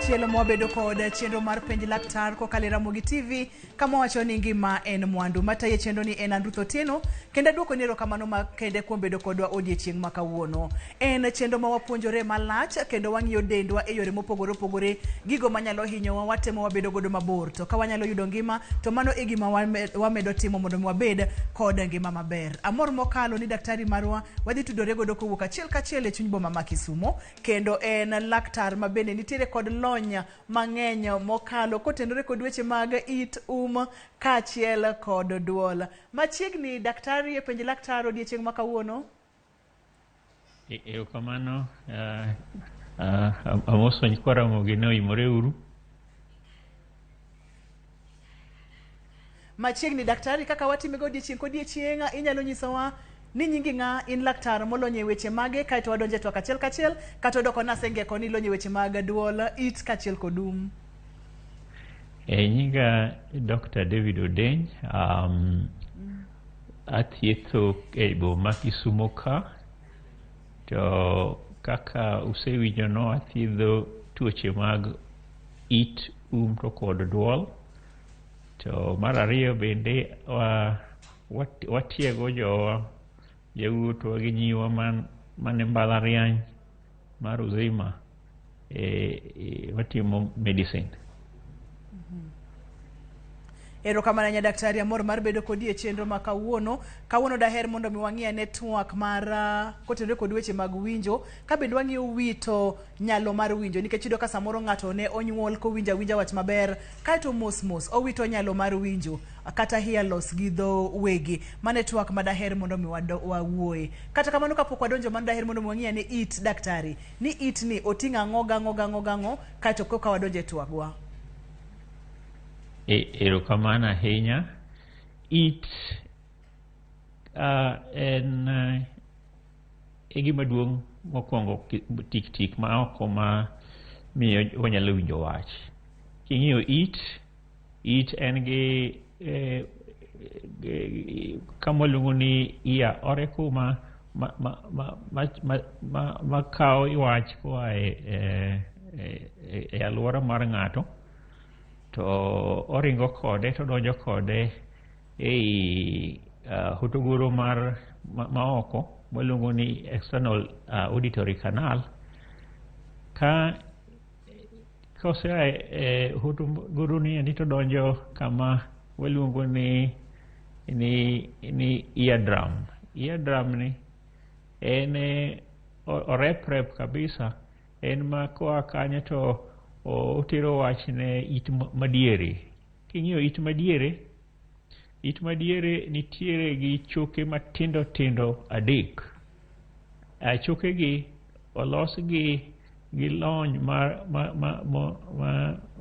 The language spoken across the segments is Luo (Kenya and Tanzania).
machielo mwabedo kod chenro mar penj laktar kokalo Ramogi TV kama wacho ni ngima en mwandu. Mataye chenro ni en Andruth Otieno kendo duoko ni erokamano makende kuom bedo kodwa odiechieng' ma kawuono. En chenro ma wapuonjore malach kendo wang'iyo dendwa e yore mopogore opogore, gigo manyalo hinyowa watemo wabedo godo mabor, to ka wanyalo yudo ngima to mano e gima wamedo timo mondo wabed kod ngima maber. Amor mokalo ni daktari marwa wadhi tudore godo kowuok achiel kachiel e chuny boma ma Kisumo, kendo en laktar mabende nitiere kod lony mang'eny mokalo kotenore kod weche mag it kaachiel kod duol. Machiegni daktari e penj laktar odiechieng' ma kawuono. Kamano amoso nyikwa Ramogi ne oimore uru. Machiegni daktari, kaka watime go odiechieng' kodiechieng' inyalo nyisowa ni nyingi ng'a, in laktar molonye weche mage, kaito wadonje to kachiel kachiel kato doko nasenge koni lonye weche mag duol, it kachiel kodum. Nyinga Dr. David Odeny, athietho e boma ma Kisumo ka, to kaka usewinjo no athiedho tuoche mag it, to kod duol. To mar ariyo bende watiego jowa jawuotwa gi nyiwa mane mbalariany mar Uzima watimo medicine. Erokamano nya daktari, amor mar bedo kodi e chenro ma kawuono. Kawuono daher mondo mi wang'ia network mar kotenore kod weche mag winjo, ka bende wang'iyo Wito nyalo mar winjo, nikech yudo ka samoro ng'ato ne onyuol kowinja winja wach maber kaito mos owito nyalo mar winjo kata hear loss gi dho wegi. Ma network ma daher mondo mi wawuoye. Kata kamano kapok wadonjo, man daher mondo mi wang'ia ni it daktari, ni it ni oting'a ng'o kaito koka wadonje twagwa. Erokamano ahinya. It en gima duong' mokwongo tik ma oko ma miyo wanyalo winjo wach. King'iyo it en gi kama waluongo ni ear oracle ma kawo wach koa e alwora mar ng'ato, to oringo kode to donjo kode ei hotogoro ma oko waluongo ni external auditory canal. Kosea hotogoro ni to donjo kama waluongo ni eardrum. Eardrum ni en orep kabisa, en ma koa kanyo to otero wach ne it madiere. King'iyo it madiere nitiere gi choke matindo adek. Choke gi olos gi lony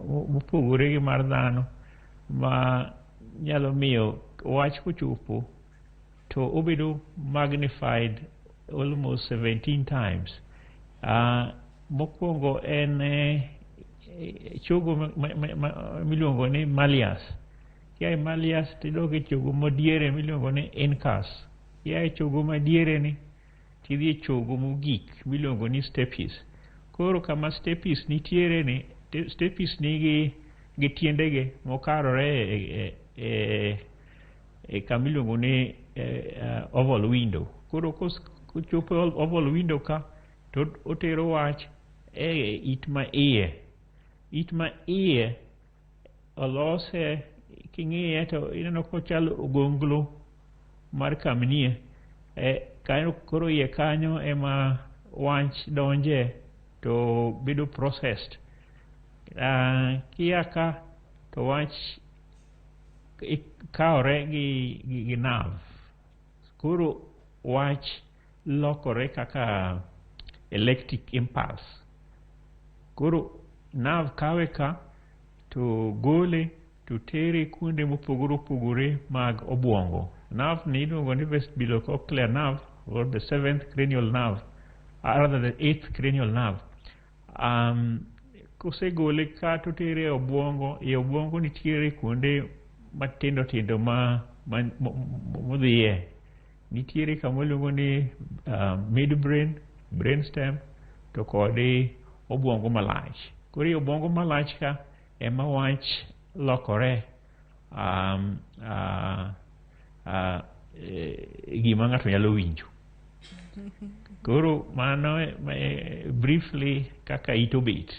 mopogore gi mar dhano, ma nyalo miyo wach kochopo to obedo magnified almost 17 times. Mokwongo en chogo miluongo ni malleus. Kiae malleus tidoge chogo madiere miluongo ni incus. Kiae chogo madiere ni tidhi chogo mogik miluongo ni stapes. Koro kama stapes nitiere ni, stapes nigi tiendege mokarore kamiluongo ni oval window. Koro kochopo oval window ka to otero wach it ma iye. It ma iye olose, king'iye to ineno kochalo ogonglo mar kamnie. Kanyo koro iye kanyo ema wach donje to bedo processed. Kia ka to wach kaore gi nerve. Koro wach lokore kaka electric impulse. Koro nerve kawe ka to gole to tere kuonde mopogore mag obwongo. Nerve ni iluongo ni vestibulocochlear nerve, or the 7th cranial nerve, rather the 8th cranial nerve. Kosegole ka to tere e obwongo. E obwongo nitiere kuonde matindo modhiye. Nitiere kama iluongo ni midbrain, brainstem, to kod obwongo malach. Koro obwongo malach ka ema wach lokore gima ng'ato nyalo winjo. Koro mano briefly kaka ito bet.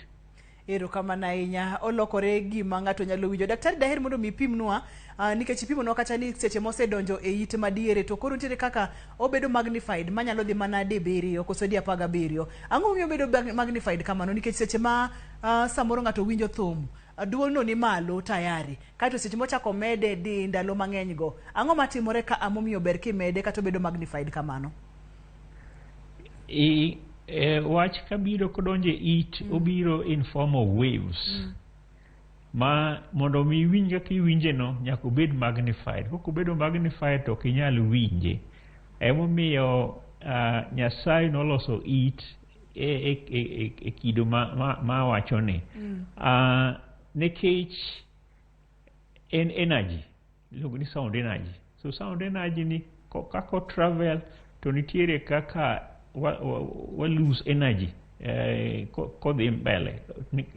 Erokamano ahinya, olokore gima ng'ato nyalo winjo. Daktari, daher mondo mi pimnwa nikech ipimonwa kata ni seche mosedonjo e it madiere to koro nitiere kaka obedo magnified manyalo dhi mana D7 koso D17. Ang'o momiyo obedo magnified kamano? Nikech seche ma samoro ng'ato winjo thum, duol no ni malo tayari, kaito seche mochako mede di ndalo mang'eny go, ang'o matimore ka amomiyo ber kimede kata obedo magnified kamano? Wach kabiro kodonje it obiro in form of waves. Ma mondo mi winj kaka iwinje no nyaka obed magnified. Kok obedo magnified to kinyal winje. Emomiyo Nyasaye noloso it e kido ma wacho ni. Nekech en energy. Iluongo ni sound energy. So sound energy ni kako travel to nitiere kaka wa lose energy kodhi mbele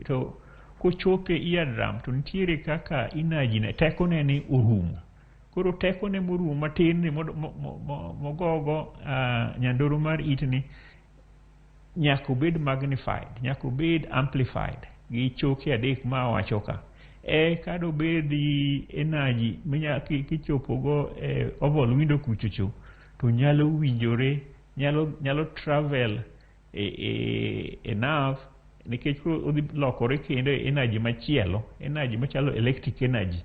to kochope eardrum to nitiere kaka energy ne teko ne ni orumo. Koro teko ne morumo matin ni mogogo nyandoro mar it ni nyaka obed magnified, nyaka obed amplified gi choke adek ma wacho ka. Kado bedi energy minyaka kichopo go oval window kuchocho to nyalo winjore, nyalo travel e nerve, nikech odhi lokore kendo energy machielo, energy machalo electric energy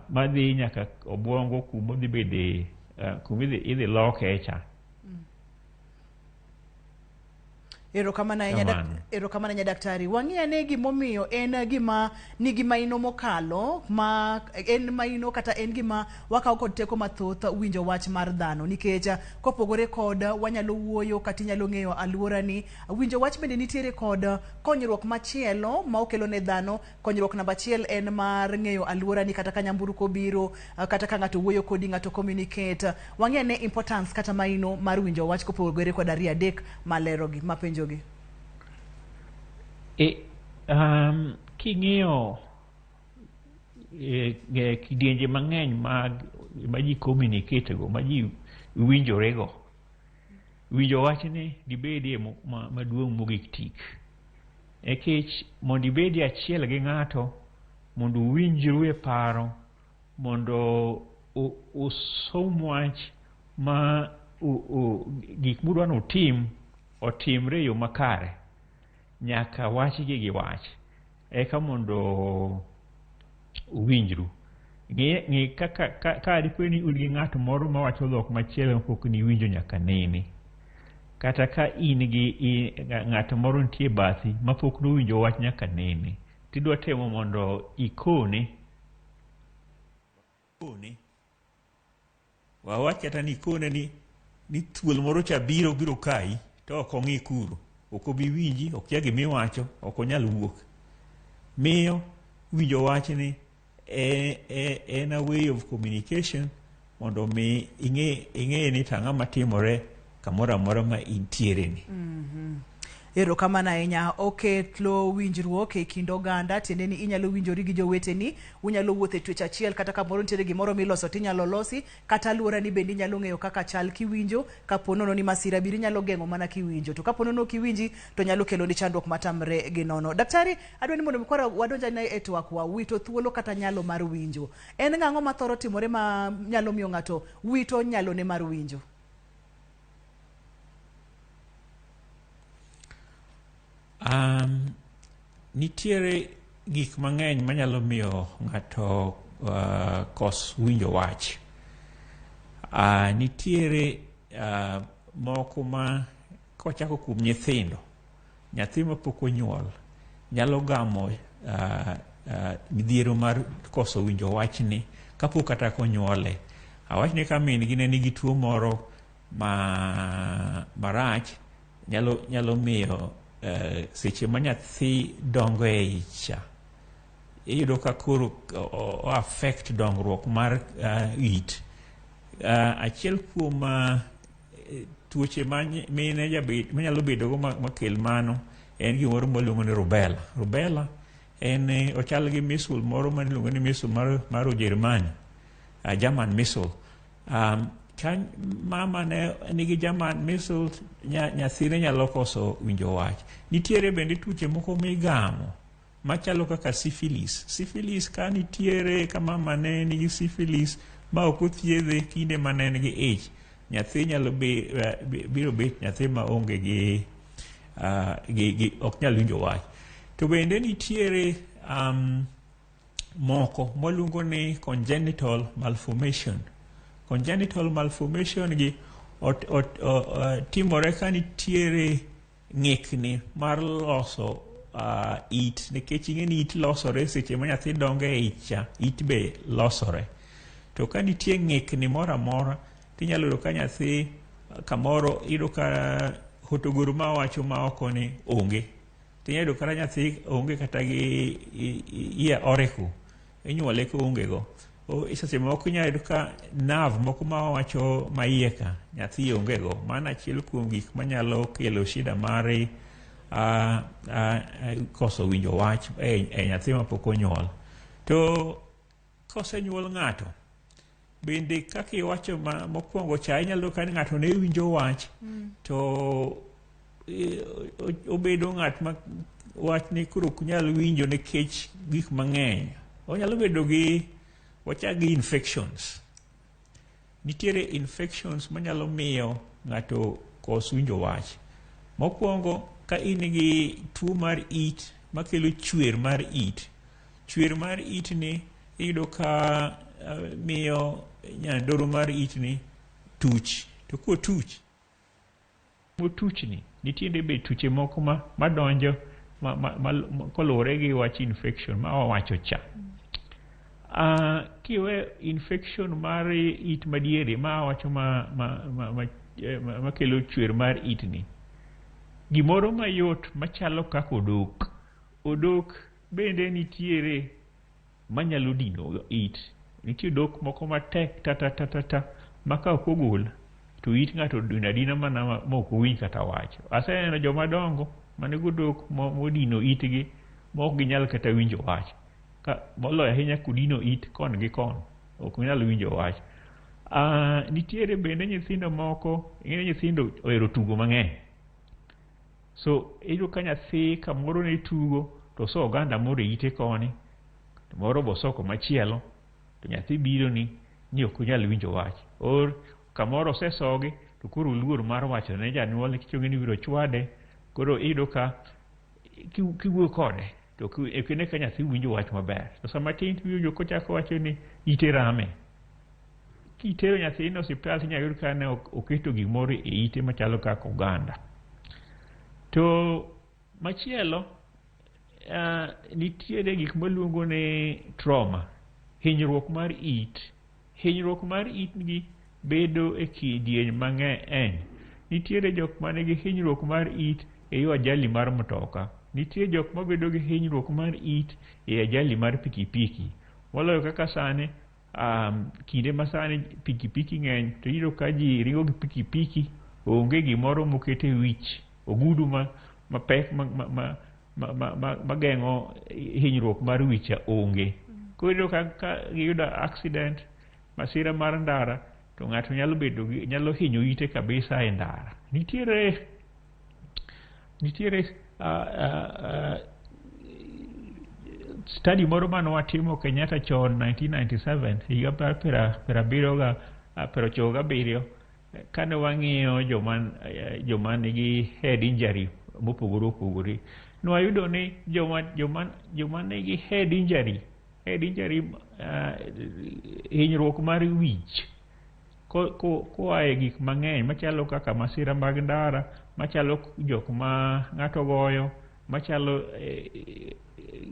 madhi nyaka obwongo kuma dhi bede kuma idhi loke cha. Erokamano ahinya daktari. Wang'e ne gimomiyo en gima nigi maino mokalo ma en maino kata en gima wakawo kod teko mathoth winjo wach mar dhano, nikech kopogore kod wanyalo wuoyo kata inyalo ng'eyo alworani, winjo wach bende nitiere kod konyruok machielo ma okelo ne dhano. Konyruok namba achiel en mar ng'eyo alworani, kata ka nyamburko biro, kata ka ng'ato wuoyo kodi, ng'ato communicate. Wang'e ne importance kata maino mar winjo wach kopogore kod ariyo adek malerogi mapenjo. King'iyo kidienje mang'eny ma ji communicate go, ma ji winjore go, winjo wachni dibedie maduong' mogik tik. Ekech mondo ibedie achiel gi ng'ato, mondo uwinjru e paro, mondo usom wach ma gik mudwa ni utim otimre yo makare, nyaka wach gi wach eka mondo uwinjru. Ng'i ka dipo ni un gi ng'at moro mawacho dhok machielo mapok ni winjo nyaka nene, kata ka in gi ng'at moro nitie bathi mapok nowinjo wach nyaka nene, tidwa temo mondo ikone wawach kata ni ikone ni thuol moro cha biro kai to ok ong'i kuro, ok obi winji, ok kia gimiwacho, ok onyal wuok. Miyo winjo wachni en a way of communication mondo mi ing'e ni tang'a matimore kamoro amora ma intiere ni. Erokamano ahinya. Okelo winjruok e kind oganda, tiende ni inyalo winjori gi joweteni, unyalo wuotho e twech achiel, kata kamoro nitiere gimoro miloso tinyalo losi, kata alworani bende inyalo ng'eyo kaka chal kiwinjo. Kapo nono ni masira biro, inyalo geng'o mana kiwinjo, to kapo nono kiwinji to nyalo kelo ni chandruok matamre gi nono. Daktari, adwani mondo mikwara wadonjane e twakwa wito thuolo kata nyalo mar winjo. En ng'ang'o ma thoro timore ma nyalo miyo ng'ato wito nyalo ne mar winjo? Nitiere gik mang'eny manyalo miyo ng'ato kos winjo wach. Nitiere moko ma kochako kuom nyithindo, nyathi mapok onyuol nyalo gamo midhiero mar koso winjo wachni kapok kata konyuole. Awachni ka min gi ne nigi tuo moro marach, nyalo miyo seche ma nyathi dongo e icha, iyudo ka koro o affect dongruok mar it. Achiel kuom tuoche manyalo bedo go makel mano en gimoro maluongo ni rubella. Rubella en ochal gi measles moro maluongo ni measles mar Ujerumani, German measles. Kan mama ne nigi German measles, nyathine nyalo koso winjo wach. Nitiere bende tuoche moko migamo machalo kaka syphilis. Syphilis ka nitiere ka mama ne nigi syphilis ma ok othiedhe kinde ma ne en gi ich, nyathi nyalo biro bet nyathi ma onge gi ok nyal winjo wach. To bende nitiere moko maluongo ni congenital malformation. Congenital malformation gi timore ka nitiere ng'ikni mar loso it, nikech ing'e ni it losore seche ma nyathi dongo e ich cha, it be losore. To ka nitie ng'ikni moro amora, tinyalo yudo ka nyathi kamoro iyudo ka hotogoro ma wacho ma oko ni onge. Tinyalo yudo ka nyathi onge kata gi ear auricle, inyuole ko onge go. Seche moko inyalo yudo ka nerve moko ma wacho ma iye ka nyathi onge go. Mano achiel kuom gik manyalo kelo shida mar koso winjo wach e nyathi mapok onyuol. To kosenyuol ng'ato, bende kaka iwacho mokwongo cha, inyalo ka ng'ato ne winjo wach to obedo ng'at ma wach ni koro ok nyal winjo nikech gik mang'eny. Onyalo bedo gi wachagi infections. Nitiere infections manyalo miyo ng'ato kos winjo wach. Mokwongo, ka in gi tuo mar it makelo chwer mar it. Chwer mar it ni iyudo ka miyo nyandoro mar it ni tuch. To kotuch, motuchni nitiere be tuche moko madonjo kolure gi wach infection ma wawacho cha. Kiwe infection mar it madiere ma wacho makelo chwer mar it ni, gimoro mayot machalo kaka odok. Odok bende nitiere manyalo dino it. Nitie odok moko matek ta maka ok ogol to it ng'ato dino adina mana ma ok owinj kata wach. Aseneno joma dongo manigo odok modino itgi ma ok ginyal kata winjo wach. Moloyo ahinya kudino it kon gi kon, ok nyal winjo wach. Nitiere bende nyithindo moko, nyithindo ohero tugo mang'eny. So iyudo ka nyathi kamoro ne tugo to so oganda moro e ite koni, to moro bosoko machielo, to nyathi biro ni ok onyal winjo wach. Or kamoro osesogi to koro luor mar wacho ne janyuol ni kichonge ni biro chwade, koro iyudo ka kiwuoyo kode to ekene ka nyathi winjo wach maber. To sama tin winjo kochako wacho ni ite rame. Kitero nyathi no osiptal tinyalo yudo ka ne oketo gimoro e ite machalo kaka oganda. To machielo, nitiere gik maluongo ni trauma, hinyruok mar it. Hinyruok mar it gi bedo e kidieny mang'eny. Nitiere jok ma nigi hinyruok mar it e yo ajali mar mtoka. Nitie jok ma bedo gi hinyruok mar it e ajali mar pikipiki. Moloyo kaka sani, kinde ma sani pikipiki ng'eny, to iyudo ka ji ringo gi pikipiki, onge gimoro mokete wich, ogudu mapek mageng'o hinyruok mar wicha onge. Koro iyudo ka giyudo accident, masira mar ndara, to ng'ato nyalo hinyo ite kabisa e ndara. Nitiere study moro mane watimo Kenyatta chon 1997, higa mar 77, kane wang'iyo joma nigi head injury mopogore opogore. Nwayudo ni joma nigi head injury, hinyruok mar wich, koae gik mang'eny machalo kaka masira mag ndara, machalo jok ma ng'ato goyo, machalo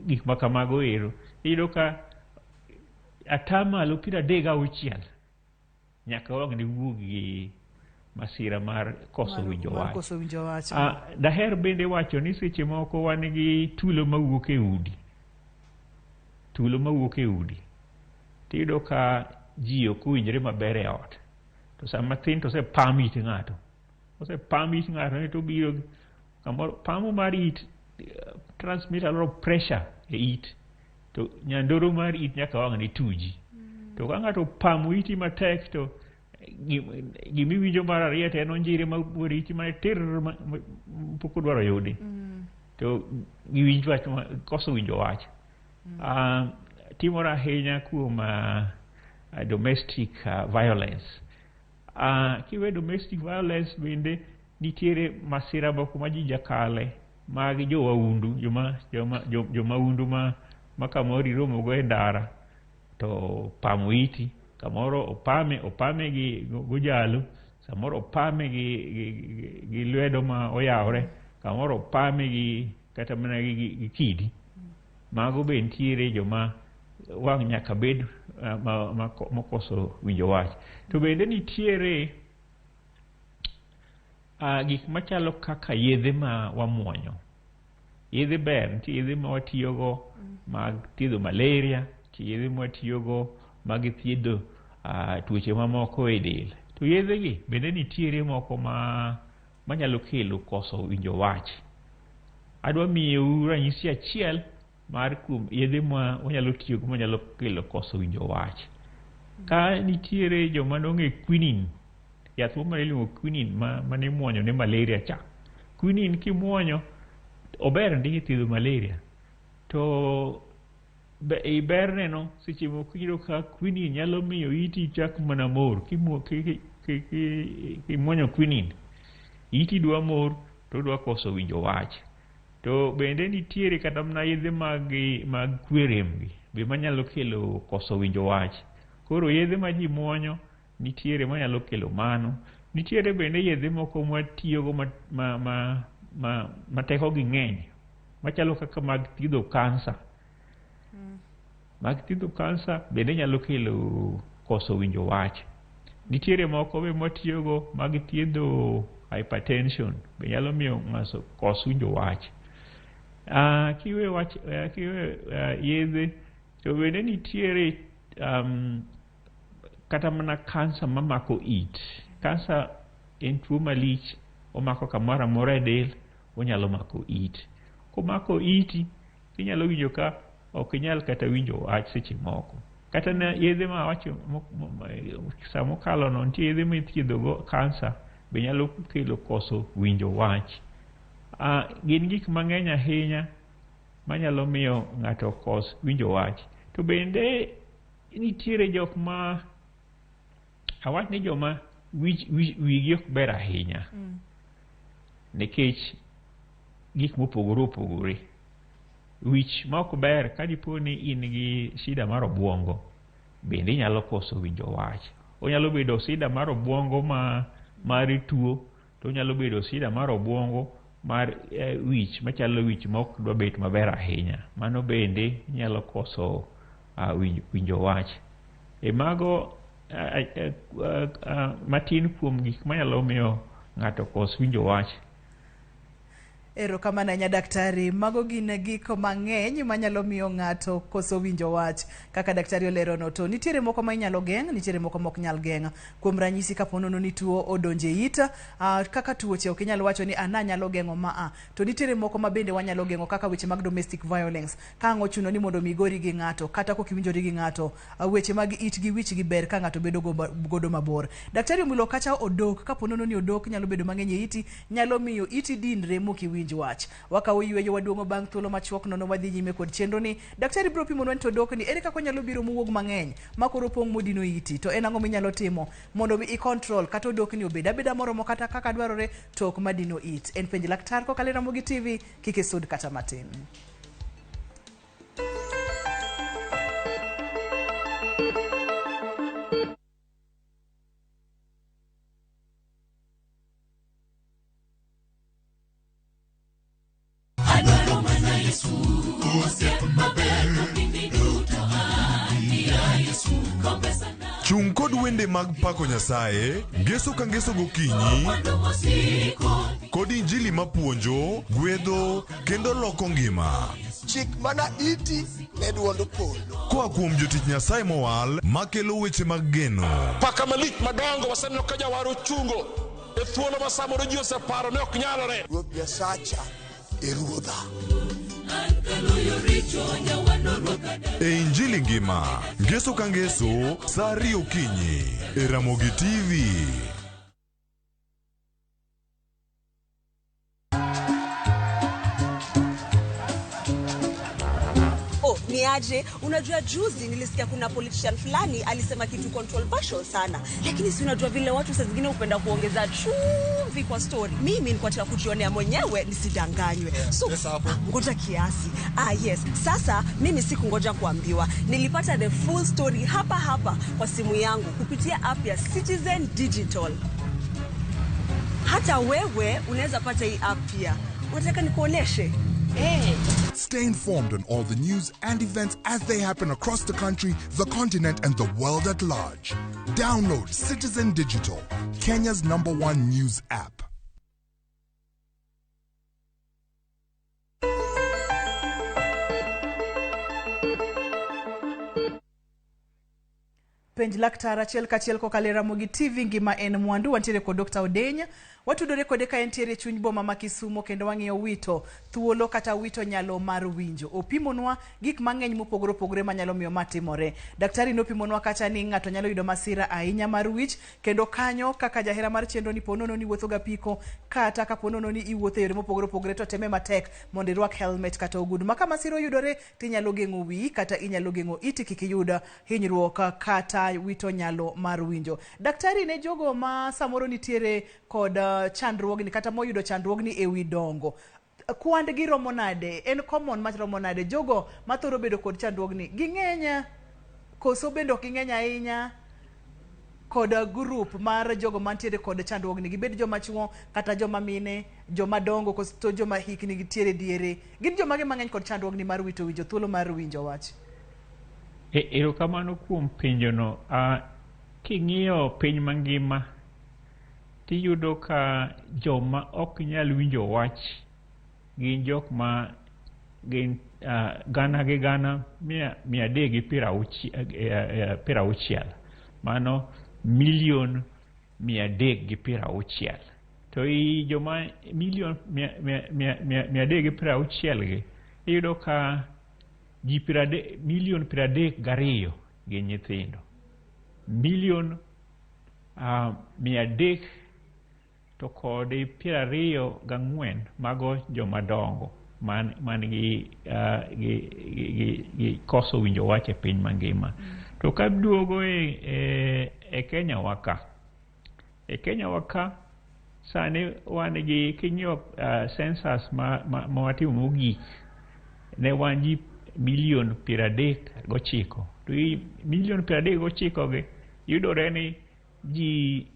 gik makamago ero, iyudo ka atamalo 36 nyaka wang' ne wuog gi masira mar koso winjo wach. Daher bende wacho ni seche moko wan gi tulo mawuok e udi. Tiyudo ka ji ok owinjore maber e ot. To sama tin to osepam it ng'ato. Ni to biro kamoro, pamo mar it transmit a lot of pressure e it to nyandoro mar it nyaka wang' ni tuji to ka ng'ato pamo iti matek to gimiwinjo mar ariyo to en onjiri ma buori iti mana tir pok odwaro yudi to giwinj wach koso winjo wach timore ahinya kuom domestic violence. Kiwe domestic violence bende nitiere masira moko ma ji jakale mag jowaundu jomaundu ma kamoro iromogo e ndara to pamo iti, kamoro opame gi gojalo, samoro opame gi lwedo ma oyawre, kamoro opame gi kata mana gi kidi. Mago be nitiere joma wang' nyaka bed mokoso winjo wach. To bende nitiere gik machalo kaka yedhe ma wamuonyo. Yedhe ber, nitie yedhe ma watiyogo mag thiedho malaria, nitie yedhe ma watiyogo mag thiedho tuoche mamoko e del. To yedhe gi bende nitiere moko manyalo kelo koso winjo wach. Adwa miyou ranyisi achiel mar kuom yedhe ma wanyalo tiyogo manyalo kelo koso winjo wach. Ka nitiere joma nong'e quinine, yath moro iluongo quinine mane muonyo ne malaria cha. Quinine kimuonyo ober ndi thiedho malaria. To i berne no seche moko iyudo ka quinine nyalo miyo iti chak mana mor. Kimuonyo quinine, iti dwa mor to dwa koso winjo wach. To bende nitiere kata mana yedhe mag kweremgi be manyalo kelo koso winjo wach. Koro yedhe ma ji muonyo nitiere manyalo kelo mano. Nitiere bende yedhe moko mwatiyogo ma teko gi ng'eny machalo kaka mag thiedho kansa. Mag thiedho kansa bende nyalo kelo koso winjo wach. Nitiere moko be mwatiyogo mag thiedho hypertension be nyalo miyo ng'ato koso winjo wach. Kiwe yedhe to bende nitiere kata mana kansa mamako it. Kansa en tuo malich, omako kamoro amora e del, onyalo mako it. Komako iti, inyalo winjo ka ok inyal kata winjo wach seche moko. Kata na yedhe ma wacho samo kalo no, nitie yedhe ma ithiedhogo kansa be nyalo kelo koso winjo wach. Gin gik mang'eny ahinya manyalo miyo ng'ato kos winjo wach. To bende nitiere jok ma awach ni joma wigi ok ber ahinya nikech gik mopogore opogore. Wich ma ok ber ka dipo ni in gi shida mar obwongo bende nyalo koso winjo wach. Onyalo bedo shida mar obwongo mar tuo, to onyalo bedo shida mar obwongo mar wich machalo wich ma ok dwa bet maber ahinya. Mano bende nyalo koso winjo wach. Mago matin kuom gik manyalo miyo ng'ato kos winjo wach. Erokamano nya daktari, mago gin gik mang'eny manyalo miyo ng'ato koso winjo wach kaka daktari olero no. To nitiere moko ma inyalo geng', nitiere moko mok nyal geng'. Kuom ranyisi ka ponono ni tuo odonje it, kaka tuoche ok inyalo wacho ni nyalo geng'o to nitiere moko ma bende wanyalo geng'o kaka weche mag domestic violence. Ka ang' ochuno ni mondo migori gi ng'ato kata kok iwinjori gi ng'ato, weche mag it gi wich gi ber ka ng'ato bedo godo mabor. Daktari mulo kacha odok, ka ponono ni odok nyalo bedo mang'eny e iti, nyalo miyo iti dinre mokiwinj wach. Wakawo yweyo waduongo bang' thuolo machuok nono wadhi nyime kod chenro ni. Daktari biro pimo to odok ni ere kaka nyalo biro muwuog mang'eny makoro pong' modino iti, to en ang'o minyalo timo mondo mi i-control kata odok ni obed abeda moromo kata kaka dwarore tok madino it. En penj laktar kokalo Ramogi TV, kik isud kata matin. Chung kod wende mag pako Nyasaye, ngeso ka ngeso gokinyi, kod injili mapuonjo, gwedho, kendo loko ngima. Chik mana iti ne duond polo. Koa kuom jotich Nyasaye mowal, makelo weche mag geno. Paka malich madongo waseneno ka jawaro chungo e thuolo ma samoro ji oseparo ne ok nyalore. Ruoth Nyasacha e ruodha. E Injili ngima, ngeso ka ngeso, saa 2 okinyi, e Ramogi TV. Niaje, unajua juzi nilisikia kuna politician fulani alisema kitu controversial sana, lakini si unajua vile watu saa zingine upenda kuongeza chumvi kwa story. Mimi nilikuwa nataka kujionea mwenyewe nisidanganywe. So ngoja kiasi. Yes, sasa mimi sikungoja kuambiwa. Nilipata the full story hapa kwa simu yangu kupitia app ya Citizen Digital. Hata wewe unaweza pata hii app pia. Unataka nikuoneshe? Stay informed on all the news and events as they happen across the country, the continent, and the world at large. Download Citizen Digital, Kenya's #1 news app. Penj Laktar achiel kachiel kokalo Ramogi TV ngima en mwandu. Wantiere kod Dr. Odenya. Watudore kode ka entiere chuny boma ma Kisumo kendo wang'iyo Wito thuolo kata Wito nyalo mar winjo. Opimonwa gik mang'eny mopogore manyalo miyo matimore. Daktari nopimonwa kacha ni ng'ato nyalo yudo masira ahinya mar wich, kendo kanyo kaka jahera mar chendo ni ponono ni wuotho ga piko kata ka ponono ni iwuotho yore mopogore to teme matek mondo irwak helmet kata ogudu. Maka masiro yudore tinyalo geng'o wi kata inyalo geng'o iti kik iyud hinyruok kata Wito nyalo mar winjo. Daktari ne jogo ma samoro nitiere kod chandruogni kata moyudo chandruogni e wi dongo, kwand gi romo nade? En common ma romo nade jogo ma thoro bedo kod chandruogni? Ging'enya koso bendo ging'eny ahinya kod group mar jogo mantiere kod chandruogni, gibed joma chuo kata joma mine, joma dongo koso joma hikni gitiere diere? Gin joma mang'eny kod chandruogni mar wito winjo, thuolo mar winjo wach. Erokamano kuom penjono. King'iyo piny mangima tiyudo ka joma ok nyal winjo wach gin jok ma gin gana gi gana 360, mano 1,360,000. To i joma 1,360,000 gi iyudo ka ji 1,32,000 gin nyithindo, 1,300,000 to kod 24 mago joma dongo man gi koso winjo wach e piny mangima. To ka duogo e Kenya waka, sani wan gi kinyo census ma watimo mogik, ne wan ji 1,39,000. To i 1,39,000 gi yudore ni ji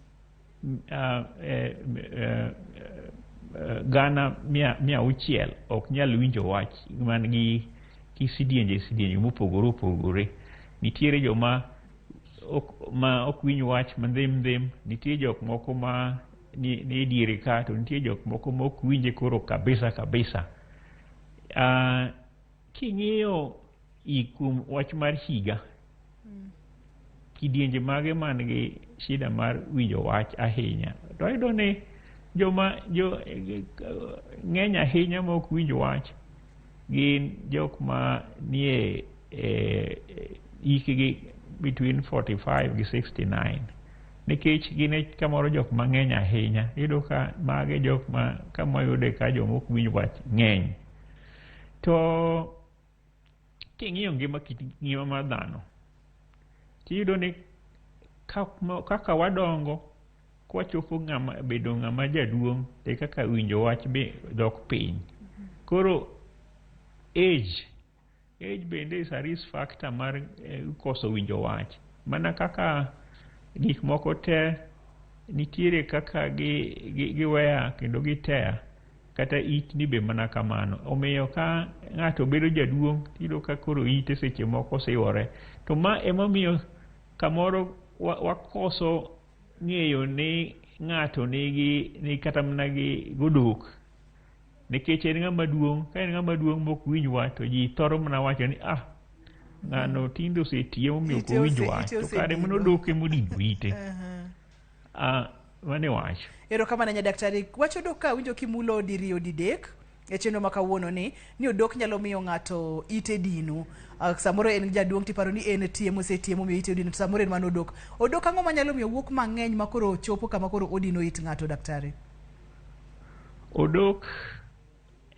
gana 600 ok nyal winjo wach, man gi kisidienje mopogore. Nitiere joma ok winj wach mandhem, nitiere jok moko ma ni diere ka, to nitiere jok moko ma ok winje koro kabisa. King'iyo kuom wach mar higa, kidienje mage man gi shida mar winjo wach ahinya, to ayudo ni ng'eny ahinya ma ok winjo wach gin jok ma nie hikgi between 45 gi 69, nikech gin kamoro jok ma ng'eny ahinya. Iyudo ka mage jok ma kamoyude ka joma ok winj wach ng'eny. To king'iyo ngima mar dhano, tiyudo ni kaka wadongo, kwachopo bedo ng'ama jaduong', e kaka winjo wach be dok piny. Koro age bende is a risk factor mar koso winjo wach. Mana kaka gik moko te nitiere kaka giweya kendo gitea, kata it ni be mana kamano. Omiyo ka ng'ato bedo jaduong', tiyudo ka koro ite seche moko siwore. To ma emomiyo kamoro wakoso ng'eyo ni ng'ato ni kata mana gi godok, nikech en ng'ama duong'. Ka en ng'ama duong' mok winj wach, to ji thoro mana wacho ni ng'ano tindo osetiyo momiyo ok winj wach, to kare mana odoke modindo ite. Mane wach. Erokamano ne daktari. Wacho dok ka winjo kimulo diriyo didek e chenro ma kawuono ni odok nyalo miyo ng'ato ite dino. Samoro en jaduong' tiparo ni en tie mosetiemo miyo ite dino, to samoro en man odok ang'o manyalo miyo wuok mang'eny ma koro chopo kama koro odino it ng'ato, daktari? Odok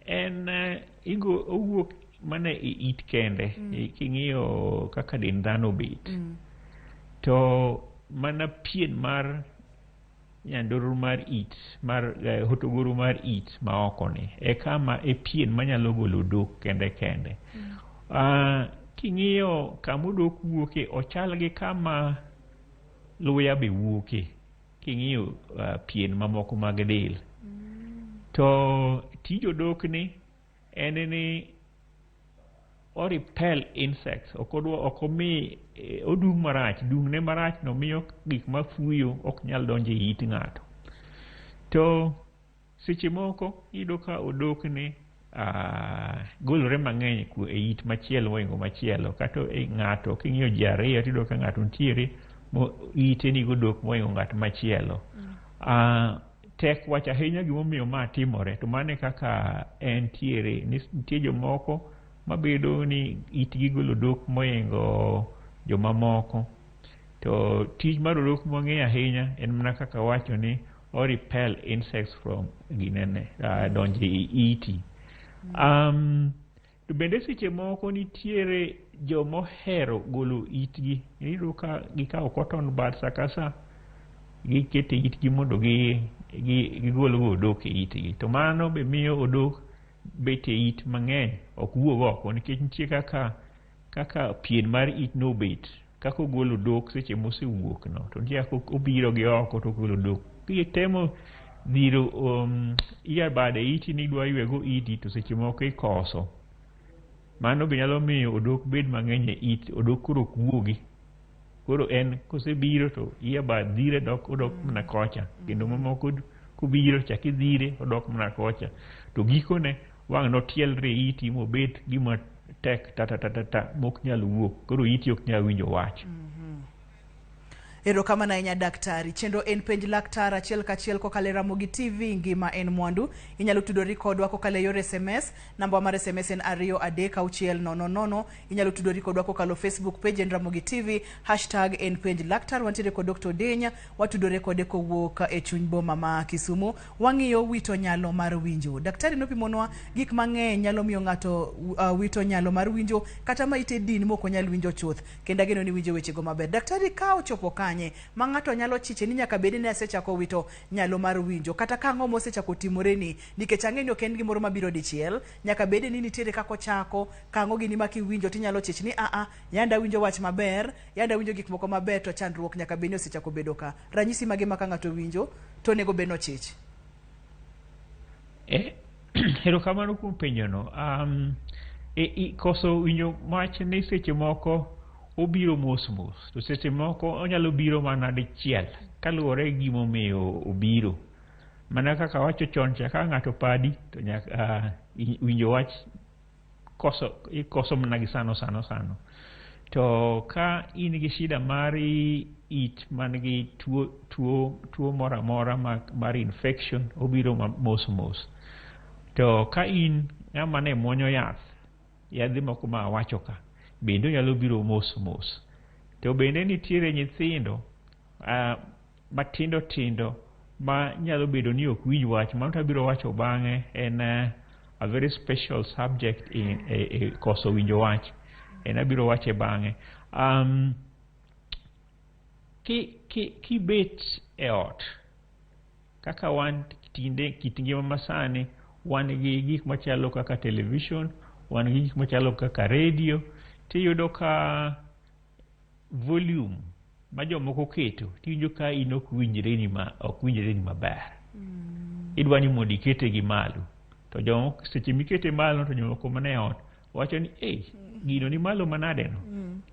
en owuok mana e it kende. King'iyo kaka dend dhano bet, to mana pien mar nyandoro mar it, mar hotogoro mar it ma oko ni e kama e pien manyalo golo odok kende. King'iyo kama odok wuoke, ochal gi kama luya be wuoke king'iyo pien mamoko mag del. To tij odok ni en ni o repel insects, ok omi odung marach. Dung ne marach no miyo gik mafuyo ok nyal donjo e it ng'ato. To seche moko iyudo ka odok ni golore mang'eny e it machielo moingo machielo, kata e ng'ato king'iyo ji ariyo tiyudo ka ng'ato nitiere ite ni godok moingo ng'at machielo. Tek wach ahinya gimomiyo ma timore, to mane kaka nitie jomoko mabedo ni itgi golo odok moingo jomamoko. To tij mar odok mang'eny ahinya en mana kaka wacho ni o repel insects from donjo e iti. To bende seche moko nitiere jomohero golo itgi, iyudo ka gikawo cotton bud sakasa gikete itgi mondo gigol go odok e itgi. To mano be miyo odok bet e it mang'eny ok wuog oko, nikech nitie kaka pien mar it no bet, kaka ogolo odok seche mosewuok no, to nitie kaka obiro gi oko to ogolo odok. Kitemo dhiro earbud e iti ni idwa ywego iti, to seche moko ikoso. Mano be nyalo miyo odok bed mang'eny e it, odok koro ok wuogi. Koro en kosebiro to earbud dhire odok mana kocha, kendo mamoko kubiro chak idhire odok mana kocha. To gikone wang' notielre iti mobet gima tek mok nyal wuok, koro iti ok nyal winjo wach. Erokamano ahinya daktari. Chenro en penj laktar achiel kachiel kokalo Ramogi TV, ngima en mwandu. Inyalo tudori kodwa kokalo yor SMS, namba mar SMS en 23600. Inyalo tudori kodwa kokalo Facebook page en Ramogi TV, hashtag en penj laktar. Wantiere kod Dr. Denya, watudore kode kowuok e chuny boma ma Kisumu. Wang'iyo wito nyalo mar winjo. Daktari nopimonwa gik mang'eny nyalo miyo ng'ato wito nyalo mar winjo, kata ma ite din moko nyal winjo chuth. Kendo ageno ni winjo wechego maber. Daktari, ka ochopo ma ng'ato nyalo chiche ni nyaka bedi ni asechako wito nyalo mar winjo, kata ka ang'o mosechako timore ni, nikech ang'eyo ok en gimoro mabiro dichiel, nyaka bedi ni nitiere kako chako, kang'o gini makiwinjo tinyalo chich ni yanda winjo wach maber, yanda winjo gik moko maber, to chandruok nyaka bedi ni osechako bedo ka. Ranyisi mage ma ka ng'ato winjo to nego beno chich? Erokamano kuom penjono. Koso winjo wach ni seche moko obiro mos, to seche moko onyalo biro mana dichiel kaluwore gi gimomiyo obiro. Mana kaka wacho chon cha, ka ng'ato padi to nyaka winjo wach koso mana gi sano. To ka in gi shida mar it man gi tuo moro amora mar infection, obiro mos. To ka in ng'ama ne muonyo yadhi moko ma wacho ka, bende nyalo biro mos. To bende nitiere nyithindo matindo ma nyalo bedo ni ok winj wach. Mano tabiro wacho bang'e en a very special subject in koso winjo wach. En abiro wache bang'e. Kibet e ot kaka wan kit ngima masani, wan gi gik machalo kaka television, wan gi gik machalo kaka radio, tiyudo ka volume ma jomoko keto, tiyudo ka in ok winjre ni maber. Idwa ni mondo ikete gi malo, to jomoko seche mikete malo to jomoko mane ot wacho ni gino ni malo manade no.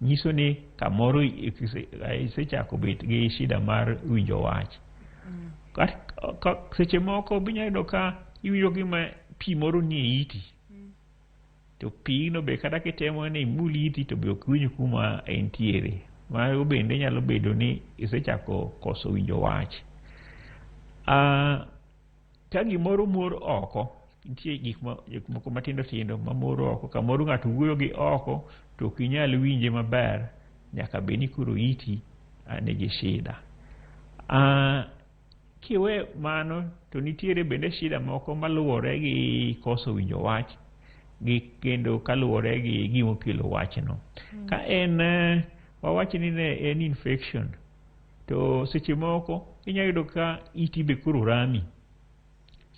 Nyiso ni kamoro isechako bet gi shida mar winjo wach. Seche moko binyayudo ka iwinjo gima pi moro ni e iti, to pino be kata kitemo ni muli iti to be ok winj kuma entiere. Mago bende nyalo bedo ni isechako koso winjo wach. Ka gimoro mor oko, nitie gik moko matindo tindo mamoro oko. Kamoro ng'ato wuoyo gi oko to ok inyal winje maber, nyaka bed ni koro iti nigi shida. Kiwe mano to nitiere bende shida moko maluwore gi koso winjo wach gi kendo kaluwore gi gimo kelo wachno. Ka en wawach ni ne en infection, to seche moko inyalo yudo ka iti be koro rami.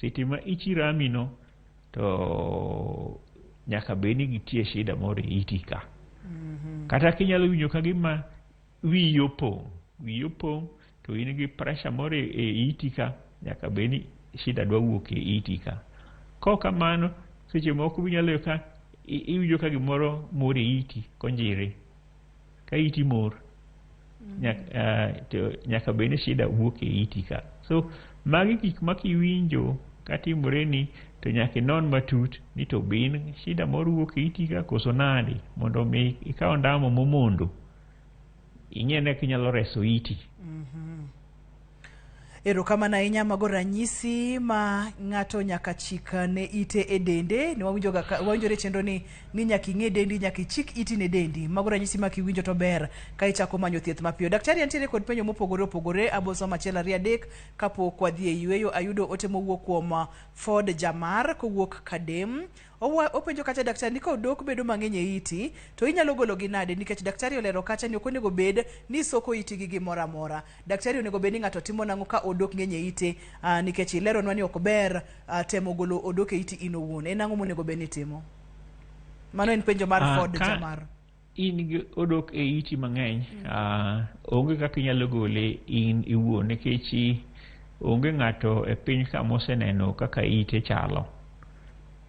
Seche ma ichi rami no to nyaka bed ni nitie shida moro e iti ka. Kata kinyalo winjo ka gima wiyi opong' to in gi pressure moro e iti ka, nyaka bed ni shida dwa wuok e iti ka. Kok kamano seche moko inyalo ka iwinjo ka gimoro moro e iti konjire, ka iti mor nyaka bed ni shida wuok e iti ka. So magi gik ma kiwinjo katimore ni to nyaka inon matut ni to bin shida moro wuok e iti ka koso nade, mondo mi ikaw ndamo momondo ing'e ne kinyalo reso iti. Erokamano ahinya. Mago ranyisi ma ng'ato nyaka chik ne ite e dende. Ne wawinjore chenro ni nyaka ing'e dendi, nyaka ichik iti ne dendi. Mago ranyisi ma kiwinjo to ber ka ichako manyo thieth mapiyo. Daktari antiere kod penjo mopogore opogore, aboso achiel ariyo adek kapok wadhi e yueyo. Ayudo ote mowuok kuom Ford Jamar kowuok Kadem. Openjo kacha daktari ni ka odok bedo mang'eny e iti to inyalo golo gi nade, nikech daktari olero kacha ni ok onego bed ni soko iti gi gimoro amora. Daktari onego bed ni ng'ato timo nang'o ka odok ng'eny e ite, nikech ileronwa ni ok ber temo golo odok e iti in owuon. En ang'o monego bed ni timo? Mano en penjo mar Ford Jamar. In gi odok e iti mang'eny, onge kaka inyalo gole in iwuon, nikech onge ng'ato e piny ka moseneno kaka ite chalo.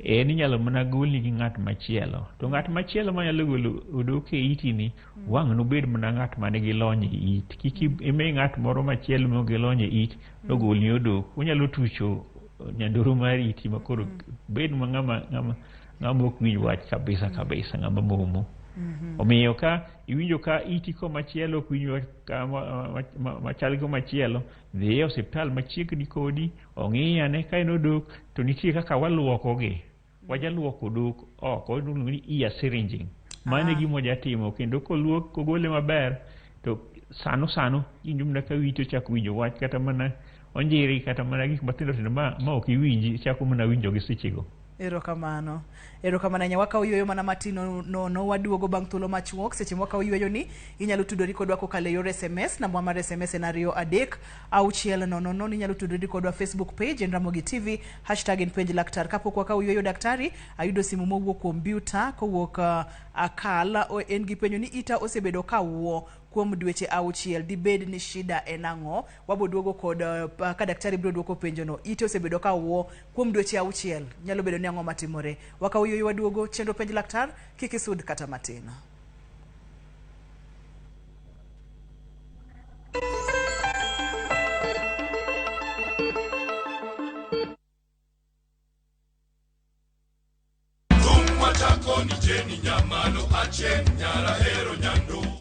Inyalo mana golni gi ng'at machielo, to ng'at machielo manyalo golo odok e iti ni wang' nobed mana ng'at man gi lony e it. Kik ime ng'at moro machielo ma gi lony e it nogolni odok. Onyalo tucho nyandoro mar iti makoro bed ma ng'ama ok winj wach kabisa, ng'ama momo. Omiyo ka iwinjo ka iti ko machielo ok winj wach machal go machielo, dhi e osiptal machiegni kodi, ong'iyane ka en odok to nitie kaka waluokogi. Wajaluoko odok oko, iluongo ni ear syringing. Mano e gima wajatimo, kendo koluok kogole maber to sano injo mana ka wito chako winjo wach, kata mana onjiri, kata mana gik matindo tindo ma ok iwinji, chako mana winjo gi sechego. Erokamano nya wakaw yueyo mana matin no waduogo bang' thuolo machuok. Seche mwakaw yueyo ni inyalo tudori kodwa kokalo yor SMS. Namba mar SMS en 23 inyalo tudori kodwa Facebook page en Ramogi TV # en Penj Laktar. Kapok wakaw yueyo daktari, ayudo simu mowuok kuom Buta kowuok Akala. En gi penjo ni ita osebedo ka wuo kuom dweche 6, dibed ni shida en ang'o? Waboduogo kod ka daktari biro duoko penjo no. Ite osebedo ka wuo kuom dweche 6, nyalo bedo ni ang'o matimore? Wakaw yueyo waduogo chenro Penj Laktar, kik isud kata matin.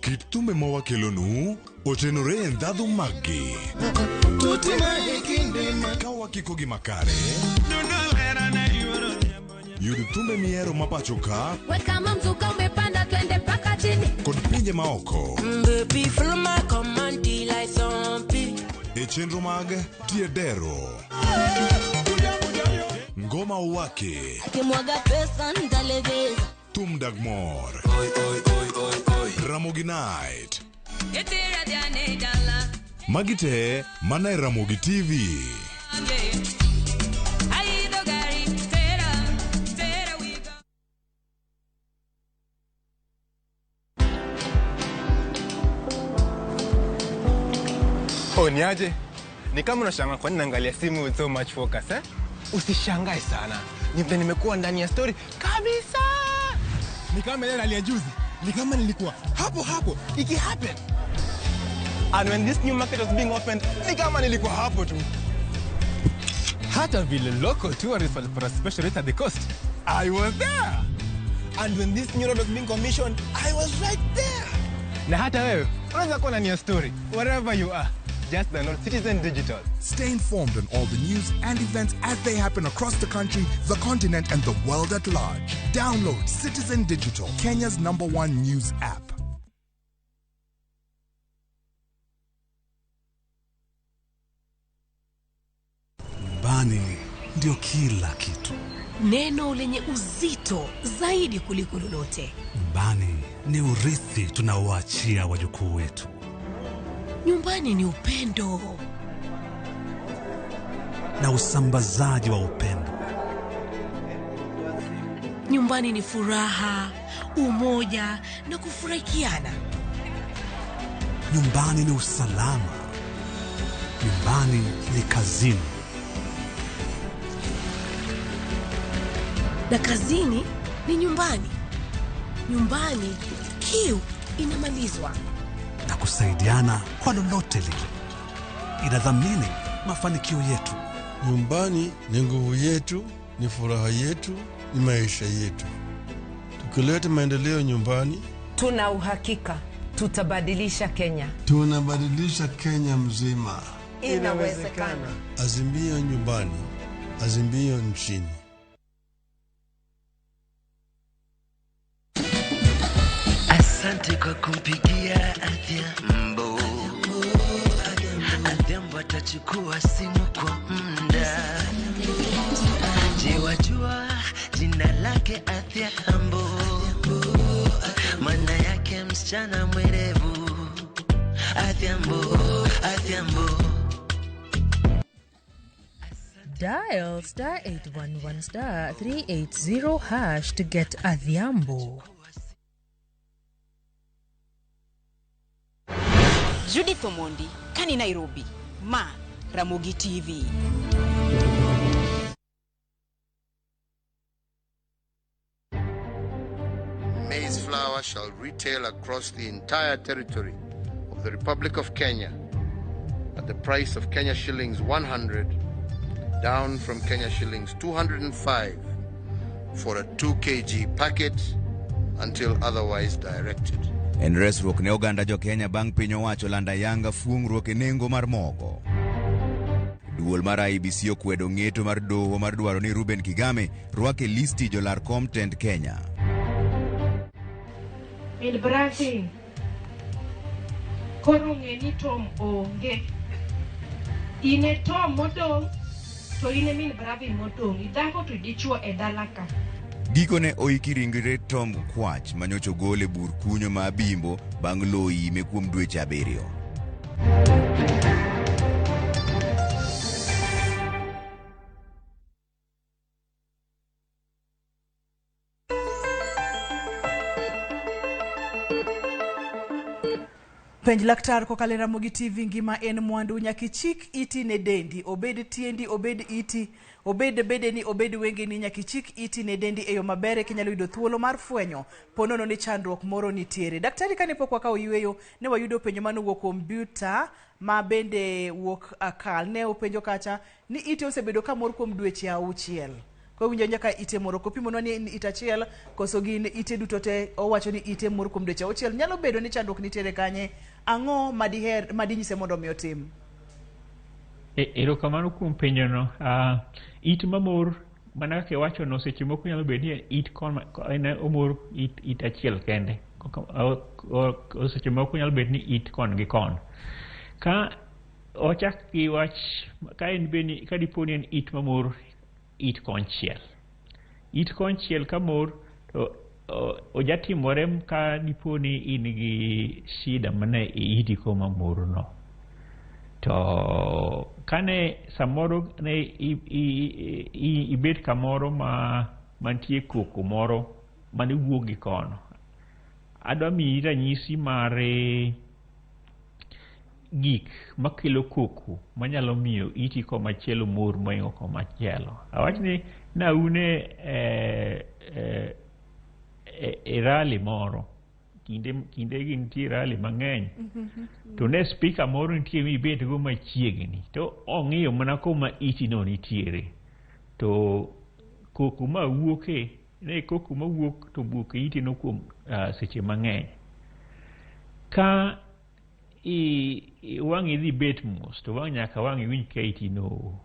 Kit thumbe ma wakelonu otenore e ndhadhu maggi. Ka wakiko gi makare, yud thumbe mihero mapacho ka kama mzuka umepanda twende mpaka chini, kod pinje maoko. baby follow my command like zombie. E chenro mag Tiedero, Ngoma Uwake, Akimwaga pesa ndalegeza, Thum Dagmor, Ramogi Night. etera diane dala, Magite mana e Ramogi TV. aido gari tera we go. Oh, niaje? Ni kama unashangaa kwa nini naangalia simu with so much focus, eh? Usishangae sana. Nimekuwa ndani ya story kabisa. Ni kama ile nalia juzi. Ni kama nilikuwa hapo iki happen. And when this new market was being opened, ni kama nilikuwa hapo tu. Hata vile local tourists for a special rate at the coast, I was there. And when this new road was being commissioned, I was right there. Na hata wewe unaweza kuwa ndani ya story wherever you are. Just download Citizen Digital. Stay informed on all the news and events as they happen across the country, the continent, and the world at large. Download Citizen Digital, Kenya's #1 news app. Nyumbani ndio kila kitu. Neno lenye uzito zaidi kuliko lolote. Nyumbani ni urithi tunaoachia wajukuu wetu. Nyumbani ni upendo na usambazaji wa upendo. Nyumbani ni furaha, umoja na kufurahikiana. Nyumbani ni usalama. Nyumbani ni kazini. Na kazini ni nyumbani. Nyumbani kiu inamalizwa. Na kusaidiana kwa lolote lile. Inadhamini mafanikio yetu. Nyumbani ni nguvu yetu, ni furaha yetu, ni maisha yetu. Tukileta maendeleo nyumbani, tuna uhakika tutabadilisha Kenya. Tunabadilisha Kenya mzima. Inawezekana. Azimio nyumbani, azimio nchini. Asante kwa kumpigia Adhiambo. Adhiambo atachukua simu kwa muda. Je, wajua jina lake Adhiambo? Maana yake msichana mwerevu. Adhiambo, Adhiambo. Dial *811 *380# to get Adhiambo. Judith Omondi, Kani Nairobi, Ramogi TV. Maize flour shall retail across the entire territory of the Republic of Kenya at the price of Kenya shillings 100, down from Kenya shillings 205 for a 2 kg packet until otherwise directed. En resruok ne oganda jo Kenya bang' piny owacho landa yanga fuong'ruok e nengo mar mogo. Duol mar IBC okwedo ng'eto mar doho mar dwaro ni Ruben Kigame rwake listi jolar content Kenya. Min bravi, koro ng'eni Tom onge. Ine Tom modong, to ine min bravi modong. Idhako to dichuo e dalaka. Gikone oiki ringre Tom Kwach manyocho gole bur kunyo ma Bimbo bang' loyi me kuom dweche 7. Penj Laktar kokalo Ramogi TV, ngima en mwandu, nyaki chik iti ne dendi, obed tiendi, obed iti, obed bedeni, obed wengeni, nyaki chik iti ne dendi eyo mabere kinyalo yudo thuolo mar fwenyo ponono ni chandruok moro nitiere. Daktari kane pok wakawo yweyo ne wayudo penjo manowuok komputa ma bende wuok akal. Ne openjo kacha ni ite osebedo kamor kuom dweche 6. Kwa winjo nyaka ite moro kopimo ni ite achiel koso gin ite duto te owacho ni ite mor kuom dweche 6. Nyalo bedo ni chandruok nitiere kanye, ang'o madinyise mondo mi otim? Erokamano kuom penjono. It mamor mana kaka wacho no seche moko nyalo bedo ni it en omor it achiel kende. Seche moko nyalo bedo ni it kon gi kon. Ka ochak gi wach ka en beni ka diponi en it mamor it konchiel. It konchiel kamor to ojatimore ka diponi in gi shida mana iti ko mamor no. To kane samoro ne ibet kamoro mantie koko moro mane wuok gi kono. Adwa miyi ranyisi mar gik makelo koko manyalo miyo iti komachielo mor moingo komachielo. Awach ni naune rally moro kinde gi nitie rally mang'eny to ne speaker moro nitie mibet go machiegni to ong'iyo mana koma iti no nitiere to koko ma wuoke ne koko ma wuok to buok iti no kuom seche mang'eny. Ka wang'i dhi bet mos to nyaka wang'i winj ka iti no